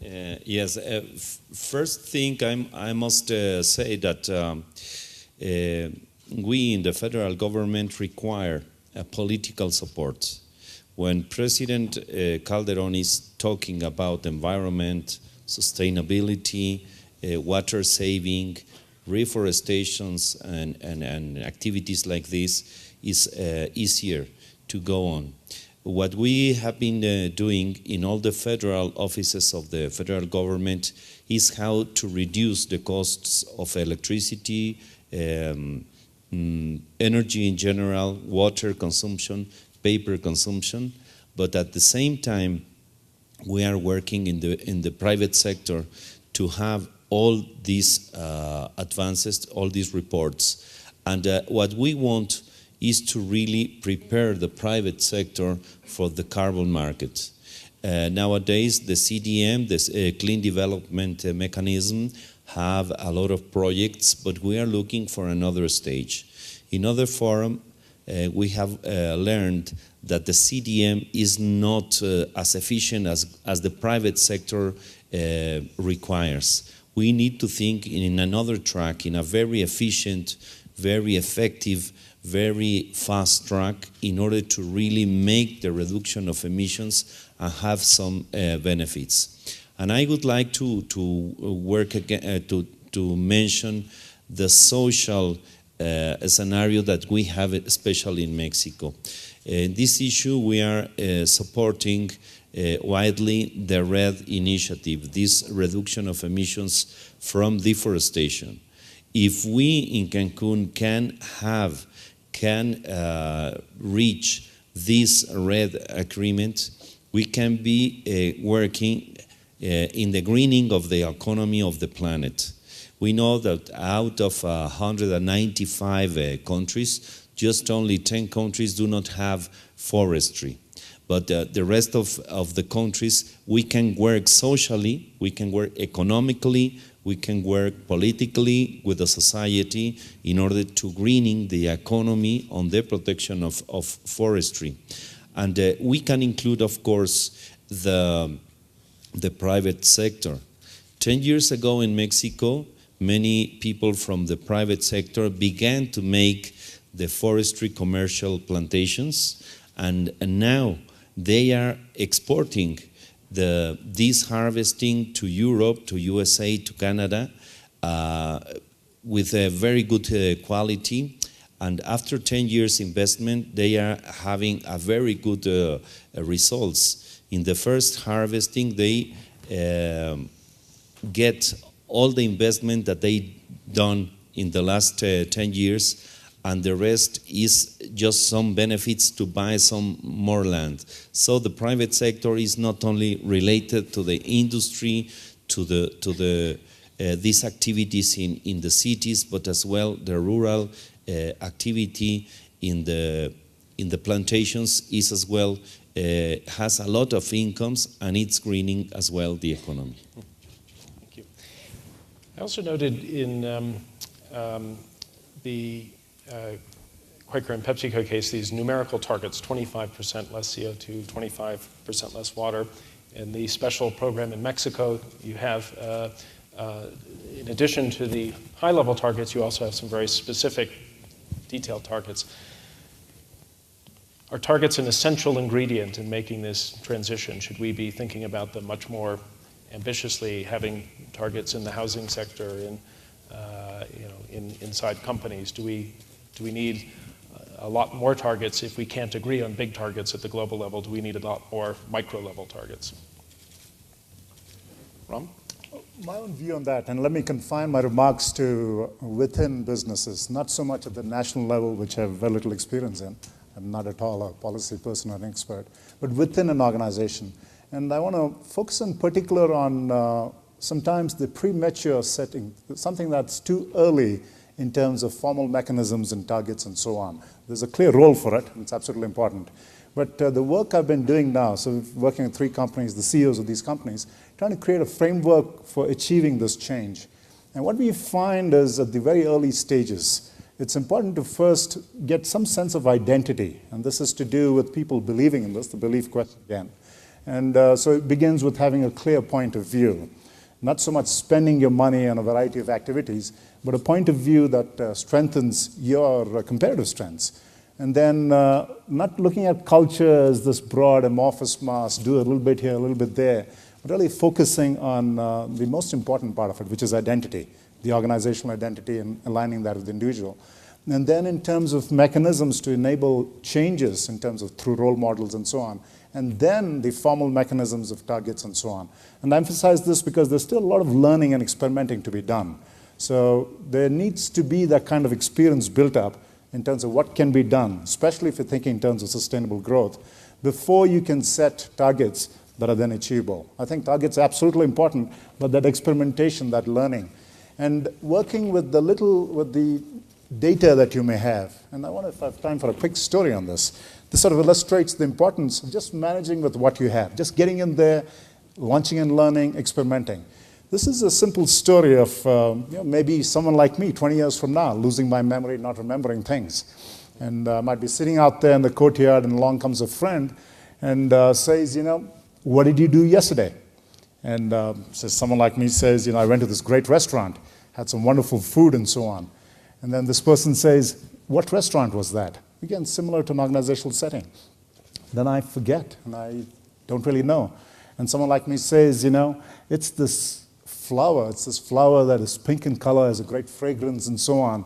Yes. First thing, I must say that we in the federal government require political support. When President Calderon is talking about environment, sustainability, water saving, reforestations, and activities like this, is easier to go on. What we have been doing in all the federal offices of the federal government is how to reduce the costs of electricity, energy in general, water consumption, paper consumption, but at the same time, we are working in the private sector to have all these advances, all these reports. And what we want is to really prepare the private sector for the carbon market. Nowadays, the CDM, the Clean Development Mechanism, have a lot of projects, but we are looking for another stage. In other forum, we have learned that the CDM is not as efficient as the private sector requires. We need to think in another track, in a very efficient, very effective, very fast track in order to really make the reduction of emissions and have some benefits. And I would like to work again, to mention the social scenario that we have, especially in Mexico. This issue, we are supporting widely the RED initiative, this reduction of emissions from deforestation. If we in Cancun can reach this RED agreement, we can be working in the greening of the economy of the planet. We know that out of 195 countries, just only 10 countries do not have forestry. But the rest of the countries, we can work socially, we can work economically, we can work politically with the society in order to greening the economy on the protection of forestry. And we can include, of course, the private sector. 10 years ago in Mexico, many people from the private sector began to make the forestry commercial plantations, and now they are exporting this harvesting to Europe, to USA, to Canada, with a very good quality. And after 10 years investment, they are having a very good results. In the first harvesting, they get all the investment that they done in the last 10 years, and the rest is just some benefits to buy some more land. So the private sector is not only related to the industry, to these activities in the cities, but as well the rural activity in the plantations is as well has a lot of incomes, and it's greening as well the economy. Thank you. I also noted in the Quaker and PepsiCo case, these numerical targets, 25% less CO2, 25% less water. In the special program in Mexico, you have, in addition to the high-level targets, you also have some very specific, detailed targets. Are targets an essential ingredient in making this transition? Should we be thinking about them much more ambitiously, having targets in the housing sector, inside companies? Do we need a lot more targets if we can't agree on big targets at the global level? Do we need a lot more micro-level targets? Ram? My own view on that, and let me confine my remarks to within businesses, not so much at the national level, which I have very little experience in. I'm not at all a policy person or an expert, but within an organization. And I want to focus in particular on sometimes the premature setting, something that's too early in terms of formal mechanisms and targets and so on. There's a clear role for it, and it's absolutely important. But the work I've been doing now, so working with 3 companies, the CEOs of these companies, trying to create a framework for achieving this change. And what we find is at the very early stages, it's important to first get some sense of identity. And this is to do with people believing in this, the belief question again. And so it begins with having a clear point of view. Not so much spending your money on a variety of activities, but a point of view that strengthens your comparative strengths. And then not looking at culture as this broad amorphous mass, do a little bit here, a little bit there, but really focusing on the most important part of it, which is identity, the organizational identity, and aligning that with the individual. And then in terms of mechanisms to enable changes in terms of through role models and so on, and then the formal mechanisms of targets and so on. And I emphasize this because there's still a lot of learning and experimenting to be done. So there needs to be that kind of experience built up in terms of what can be done, especially if you're thinking in terms of sustainable growth, before you can set targets that are then achievable. I think targets are absolutely important, but that experimentation, that learning, and working with the data that you may have. And I wonder if I have time for a quick story on this. This sort of illustrates the importance of just managing with what you have, just getting in there, launching and learning, experimenting. This is a simple story of maybe someone like me 20 years from now, losing my memory, not remembering things. And I might be sitting out there in the courtyard, and along comes a friend and says, what did you do yesterday? And someone like me says, I went to this great restaurant, had some wonderful food and so on. And then this person says, what restaurant was that? Again, similar to an organizational setting. Then I forget, and I don't really know. And someone like me says, it's this flower. It's this flower that is pink in color, has a great fragrance, and so on.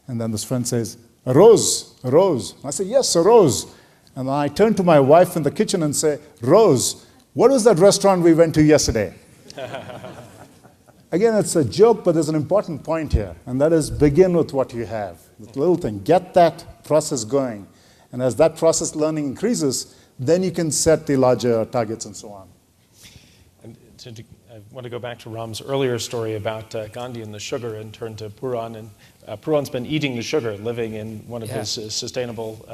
And then this friend says, a rose, a rose. And I say, yes, a rose. And I turn to my wife in the kitchen and say, Rose, what was that restaurant we went to yesterday? Again, it's a joke, but there's an important point here, and that is begin with what you have. The little thing, get that process going. And as that process learning increases, then you can set the larger targets and so on. And I want to go back to Ram's earlier story about Gandhi and the sugar and turn to Puran. And Puran's been eating the sugar, living in one of his sustainable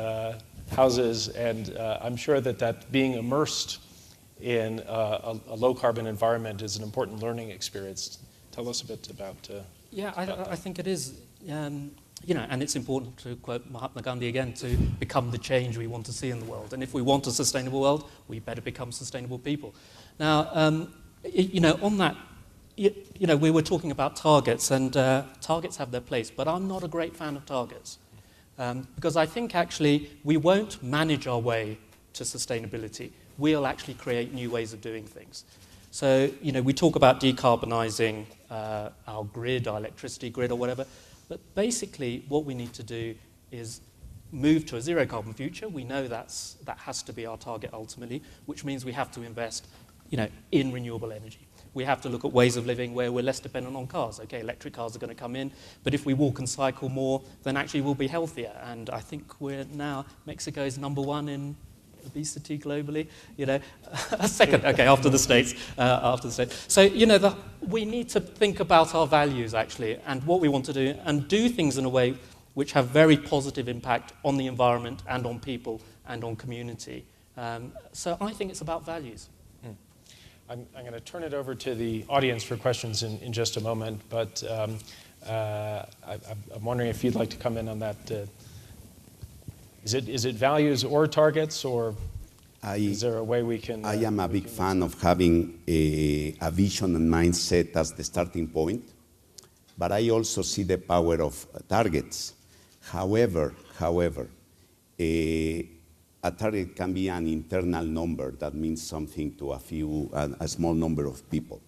houses. And I'm sure that being immersed in a low-carbon environment is an important learning experience. Tell us a bit about I think it is. And it's important, to quote Mahatma Gandhi again, to become the change we want to see in the world. And if we want a sustainable world, we better become sustainable people. Now, on that, we were talking about targets, and targets have their place, but I'm not a great fan of targets. Because I think actually we won't manage our way to sustainability. We'll actually create new ways of doing things. So, we talk about decarbonising our grid, our electricity grid or whatever, but basically what we need to do is move to a zero carbon future. We know that has to be our target ultimately, which means we have to invest, in renewable energy. We have to look at ways of living where we're less dependent on cars. Okay, electric cars are going to come in, but if we walk and cycle more, then actually we'll be healthier. And I think Mexico is #1 in obesity globally, second, okay, after the States, So, we need to think about our values, actually, and what we want to do, and do things in a way which have very positive impact on the environment and on people and on community. So I think it's about values. I'm going to turn it over to the audience for questions in just a moment, but I'm wondering if you'd like to come in on that. Is it values or targets, or is there a way we can... I am a big fan of having a vision and mindset as the starting point, but I also see the power of targets. However, a target can be an internal number that means something to a small number of people.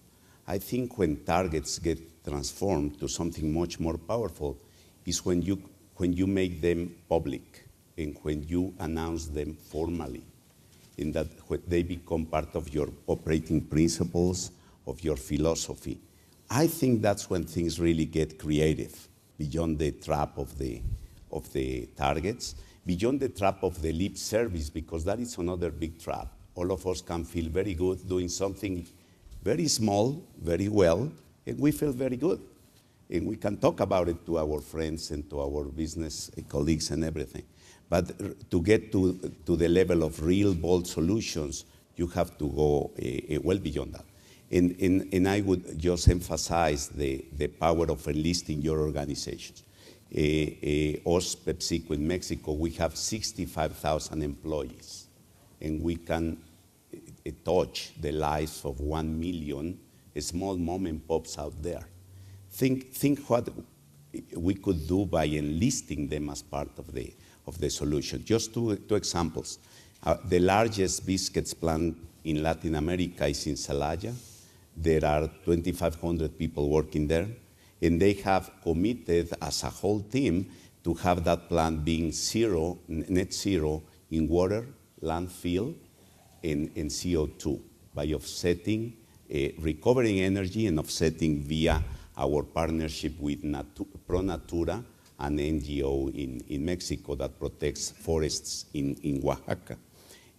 I think when targets get transformed to something much more powerful is when you make them public and when you announce them formally, in that they become part of your operating principles, of your philosophy. I think that's when things really get creative, beyond the trap of the targets, beyond the trap of the lip service, because that is another big trap. All of us can feel very good doing something very small, very well, and we feel very good. And we can talk about it to our friends and to our business colleagues and everything. But to get to the level of real, bold solutions, you have to go well beyond that. And I would just emphasize the power of enlisting your organizations. Us, PepsiCo in Mexico, we have 65,000 employees, and we can touch the lives of 1 million small mom and pops out there. Think what we could do by enlisting them as part of the solution. Just two examples. The largest biscuits plant in Latin America is in Celaya. There are 2,500 people working there, and they have committed as a whole team to have that plant being net zero in water, landfill, and CO2 by offsetting, recovering energy and offsetting via our partnership with Pro Natura, an NGO in Mexico that protects forests in Oaxaca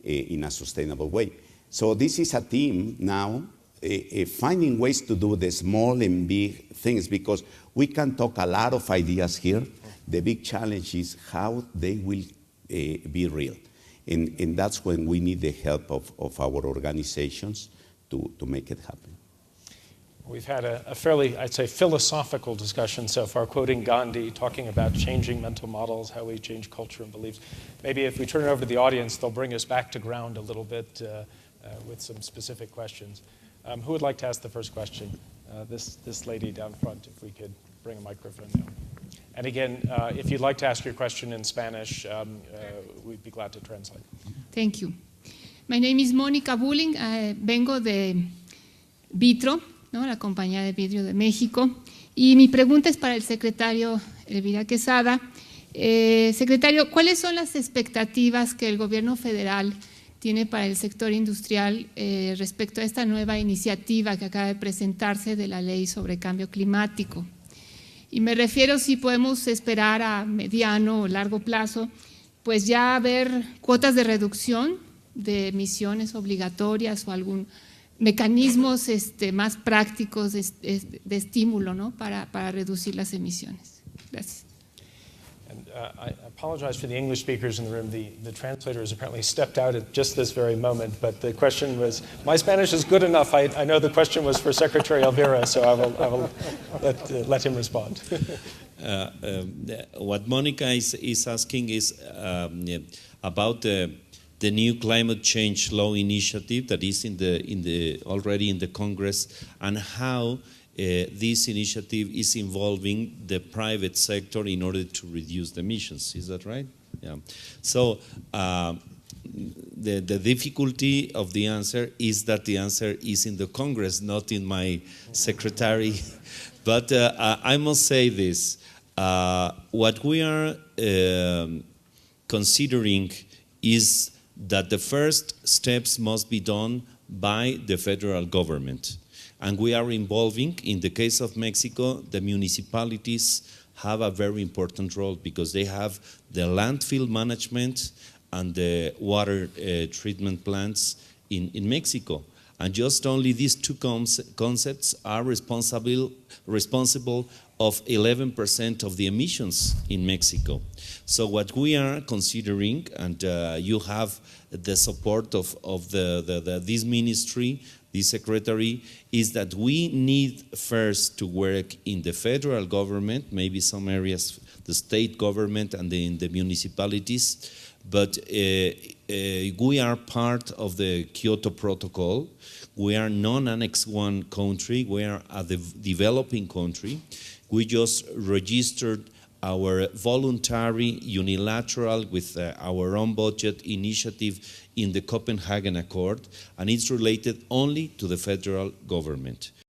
in a sustainable way. So this is a team now finding ways to do the small and big things, because we can talk a lot of ideas here. The big challenge is how they will be real. And that's when we need the help of our organizations to make it happen. We've had a fairly, I'd say, philosophical discussion so far, quoting Gandhi, talking about changing mental models, how we change culture and beliefs. Maybe if we turn it over to the audience, they'll bring us back to ground a little bit with some specific questions. Who would like to ask the first question? This lady down front, if we could bring a microphone down. And again, if you'd like to ask your question in Spanish, we'd be glad to translate. Thank you. My name is Mónica Bulling. Vengo de Vitro, ¿no? La compañía de vidrio de México. Y mi pregunta es para el secretario Elvira Quesada. Secretario, ¿cuáles son las expectativas que el gobierno federal tiene para el sector industrial respecto a esta nueva iniciativa que acaba de presentarse de la ley sobre cambio climático? Y me refiero si podemos esperar a mediano o largo plazo, pues ya ver cuotas de reducción de emisiones obligatorias o algún mecanismos más prácticos de estímulo, ¿no? para reducir las emisiones. Gracias. And I apologize for the English speakers in the room. The translator has apparently stepped out at just this very moment, but the question was, my Spanish is good enough. I know the question was for Secretary Elvira, so I will let him respond. What Monica is asking is about the new climate change law initiative that is already in the Congress, and how this initiative is involving the private sector in order to reduce the emissions. Is that right? Yeah. So the difficulty of the answer is that the answer is in the Congress, not in my secretary. But I must say this. What we are considering is that the first steps must be done by the federal government. And we are involving, in the case of Mexico, the municipalities have a very important role because they have the landfill management and the water treatment plants in Mexico. And just only these two concepts are responsible of 11% of the emissions in Mexico. So what we are considering, and you have the support of this ministry, this secretary, is that we need first to work in the federal government, maybe some areas, the state government and in the municipalities, but we are part of the Kyoto Protocol. We are non-Annex 1 country, we are a developing country. We just registered our voluntary, unilateral, with our own budget initiative in the Copenhagen Accord, and it's related only to the federal government.